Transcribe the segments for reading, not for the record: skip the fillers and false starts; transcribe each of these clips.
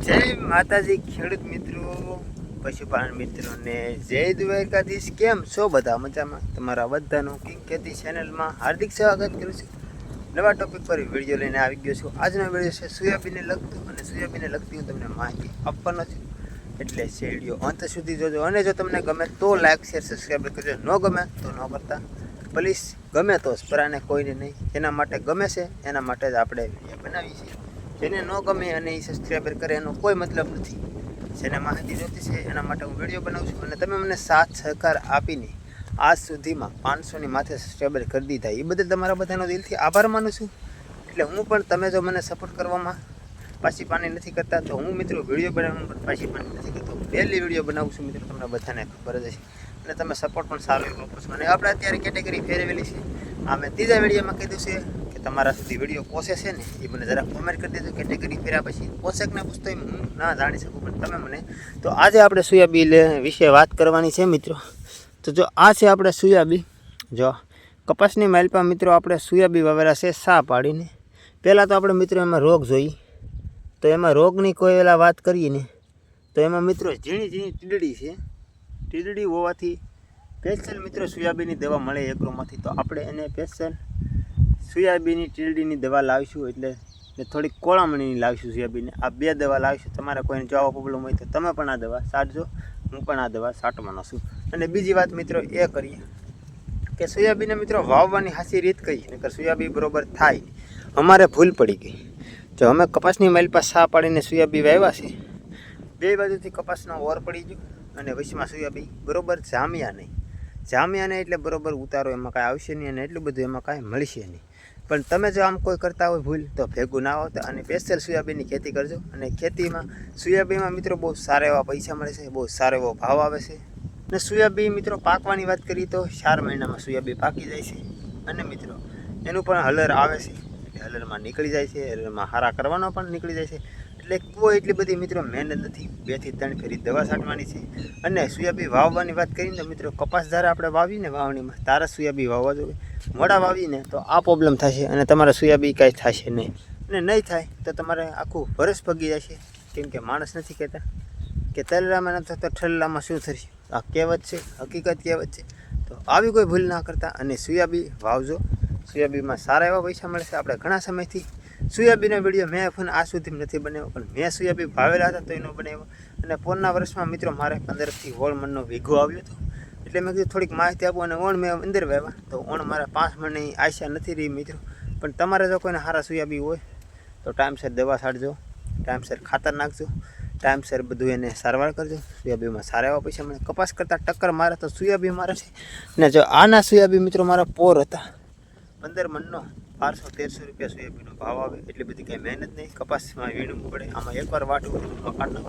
જય માતાજી ખેડૂત મિત્રો, પશુપાલન મિત્રોને જય દ્વારકાધીશ. કેમ છો બધા? મજામાં? તમારા બધાનું કિંગ ખેતી ચેનલમાં હાર્દિક સ્વાગત કરું છું. નવા ટોપિક પર વિડીયો લઈને આવી ગયો છું. આજનો વિડીયો છે સોયાબીનને લગતું, અને સોયાબીનને લગતી હું તમને માહિતી આપવાનો છું. એટલે છે વિડીયો અંત સુધી જોજો, અને જો તમને ગમે તો લાઈક શેર સબસ્ક્રાઈબ કરજો, ન ગમે તો ન કરતા. પ્લીઝ ગમે તો જ, પરાને કોઈને નહીં. જેના માટે ગમે છે એના માટે જ આપણે વિડીયો બનાવીએ છીએ. જેને ન ગમે અને એ સબસ્ક્રાઈબર કરે એનો કોઈ મતલબ નથી. જેને માહિતી જોતી છે એના માટે હું વિડીયો બનાવું છું. અને તમે મને સાથ સહકાર આપીને આજ સુધીમાં 500ની માથે સબસ્ક્રાઈબર કરી દીધા, એ બદલ તમારા બધાનો દિલથી આભાર માનું છું. એટલે હું પણ, તમે જો મને સપોર્ટ કરવામાં પાછી પાની નથી કરતા તો હું મિત્રો વિડીયો બનાવવામાં પણ પાછી પાની નથી કરતો. ડેલી વિડીયો બનાવું છું મિત્રો, તમને બધાને ખબર જ છે. અને તમે સપોર્ટ પણ સારો એવો આપો છો. અને આપણે અત્યારે કેટેગરી ફેરવેલી છે. આ મેં ત્રીજા વિડીયોમાં કીધું છે કે તમારા સુધી વિડીયો પહોંચે છે ને એ મને જરા કોમેન્ટ કરી દેજો. કેટેગરી ફેર્યા પછી પોષકને પૂછતો હું ના જાણી શકું, પણ તમે મને. તો આજે આપણે સોયાબીન વિશે વાત કરવાની છે મિત્રો. તો જો આ છે આપણે સોયાબીન. જો કપાસની માલપા મિત્રો આપણે સોયાબીન વાવેલા છે સા પાડીને. પહેલાં તો આપણે મિત્રો એમાં રોગ જોઈએ. તો એમાં રોગની કોઈ વેલા વાત કરીએ ને તો એમાં મિત્રો ઝીણી ઝીણી ટીડડી છે. ટીડડી હોવાથી સ્પેશિયલ મિત્રો સોયાબીનની દવા મળે એગ્રોમાંથી. તો આપણે એને સ્પેશિયલ સોયાબીનની ટીડડીની દવા લાવીશું. એટલે થોડીક કોળામણીની લાવીશું સોયાબીનને. આ બે દવા લાવીશું. તમારે કોઈને જો આવો પ્રોબ્લેમ હોય તો તમે પણ આ દવા છાંટજો, હું પણ આ દવા છાંટવાનો છું. અને બીજી વાત મિત્રો એ કરીએ કે સોયાબીનને મિત્રો વાવવાની સાચી રીત કઈ, નકર સોયાબીન બરોબર થાય. અમારે ભૂલ પડી ગઈ. જો અમે કપાસની માલપા સા પાડીને સોયાબીન વાવ્યા છે, બે બાજુથી કપાસનો ઓર પડી ગયો અને વચમાં સોયાબીન બરોબર જામ્યા નહીં. જામ્યા નહીં એટલે બરોબર ઉતારો એમાં કાંઈ આવશે નહીં, અને એટલું બધું એમાં કાંઈ મળશે નહીં. પણ તમે જો આમ કોઈ કરતા હોય ભૂલ તો ભેગું ના આવતા, અને સ્પેશિયલ સોયાબીનની ખેતી કરજો. અને ખેતીમાં સોયાબીનમાં મિત્રો બહુ સારા એવા પૈસા મળે છે, બહુ સારો એવો ભાવ આવે છે. અને સોયાબીન મિત્રો પાકવાની વાત કરીએ તો 4 મહિનામાં સોયાબીન પાકી જાય છે. અને મિત્રો એનું પણ હલર આવે છે, એટલે હલરમાં નીકળી જાય છે. હલરમાં હારા કરવાનો પણ નીકળી જાય છે. એટલે કોઈ એટલી બધી મિત્રો મહેનત નથી. 2 થી 3 ફેરી દવા છાંટવાની છે. અને સોયાબીન વાવવાની વાત કરીને તો મિત્રો કપાસ જ્યારે આપણે વાવીને વાવણીમાં તારા સોયાબીન વાવવા જોઈએ. મોડા વાવીને તો આ પ્રોબ્લેમ થશે, અને તમારા સોયાબીન કાંઈ થશે નહીં. અને નહીં થાય તો તમારે આખું વરસ ભગી જશે. કેમ કે માણસ નથી કહેતા કે તલરામાં ન થતો ઠલ્લામાં શું થશે. આ કહેવત છે, હકીકત કહેવત છે. તો આવી કોઈ ભૂલ ના કરતા અને સોયાબીન વાવજો. સોયાબીનમાં સારા એવા પૈસા મળે છે. આપણે ઘણા સમયથી સોયાબીનનો વિડીયો મેં પણ આ સુધી નથી બનાવ્યો, પણ મેં સોયાબીન વાવેલા હતા તો એનો બનાવ્યો. અને પોરના વર્ષમાં મિત્રો મારે 15 થી 16 મણનો વીઘો આવ્યો હતો. એટલે મેં કીધું થોડીક માહિતી આપું. અને ઓણ મેં અંદર વાવ્યા તો ઓણ મારા 5 મણની આશા નથી રહી મિત્રો. પણ તમારે જો કોઈને સારા સોયાબીન હોય તો ટાઈમસર દવા છાંટજો, ટાઈમસર ખાતર નાખજો, ટાઈમસર બધું એને સારવાર કરજો. સોયાબીનમાં સારા એવા પૈસા મળે. કપાસ કરતાં ટક્કર મારે તો સોયાબીન મારે છે. ને જો આના સોયાબીન મિત્રો મારા પોર હતા 15 મણનો 1200-1300 રૂપિયા સોયાબીનનો ભાવ આવે. એટલી બધી કંઈ મહેનત નહીં. કપાસમાં વીણવું પડે, આમાં એકવાર વાટવું કાઢ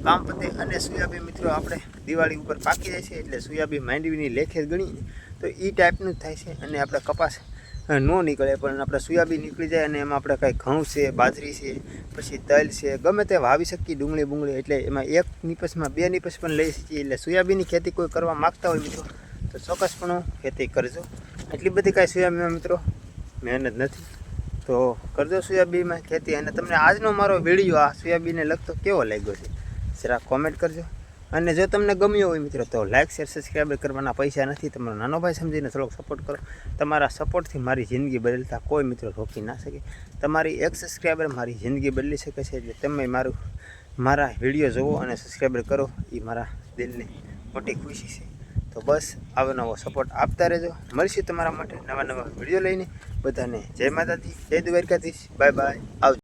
કામ પતે. અને સોયાબીન મિત્રો આપણે દિવાળી ઉપર પાકી જાય છે, એટલે સોયાબીન માંડવીની લેખે ગણીએ તો એ ટાઈપનું જ થાય છે. અને આપણે કપાસ ન નીકળે પણ આપણે સોયાબીન નીકળી જાય. અને એમાં આપણે કાંઈ ઘઉં છે, બાજરી છે, પછી તલ છે, ગમે તે વાવી શકીએ, ડુંગળી. એટલે એમાં 1 નિપસમાં 2 નિપસ પણ લઈ શકીએ. એટલે સોયાબીનની ખેતી કોઈ કરવા માગતા હોય મિત્રો તો ચોક્કસપણે ખેતી કરજો. એટલી બધી કાંઈ સોયાબીનમાં મિત્રો મહેનત નથી, તો કરજો સોયાબીનમાં ખેતી. અને તમને આજનો મારો વિડીયો આ સોયાબીનને લગતો કેવો લાગ્યો છે જરા કોમેન્ટ કરજો. અને જો તમને ગમ્યો હોય મિત્રો તો લાઈક શેર સબસ્ક્રાઈબ કરવાના પૈસા નથી. તમારો નાનો ભાઈ સમજીને થોડોક સપોર્ટ કરો. તમારા સપોર્ટથી મારી જિંદગી બદલતા કોઈ મિત્રો રોકી ના શકે. તમારી એક સબસ્ક્રાઈબર મારી જિંદગી બદલી શકે છે. એટલે તમે મારા વિડીયો જુઓ અને સબસ્ક્રાઈબર કરો, એ મારા દિલની મોટી ખુશી છે. તો બસ આવો નવો સપોર્ટ આપતા રહેજો. મળશું તમારા માટે નવા વિડીયો લઈને. બધાને જય માતાજી, જય દ્વારકાધીશ. બાય બાય, આવજો.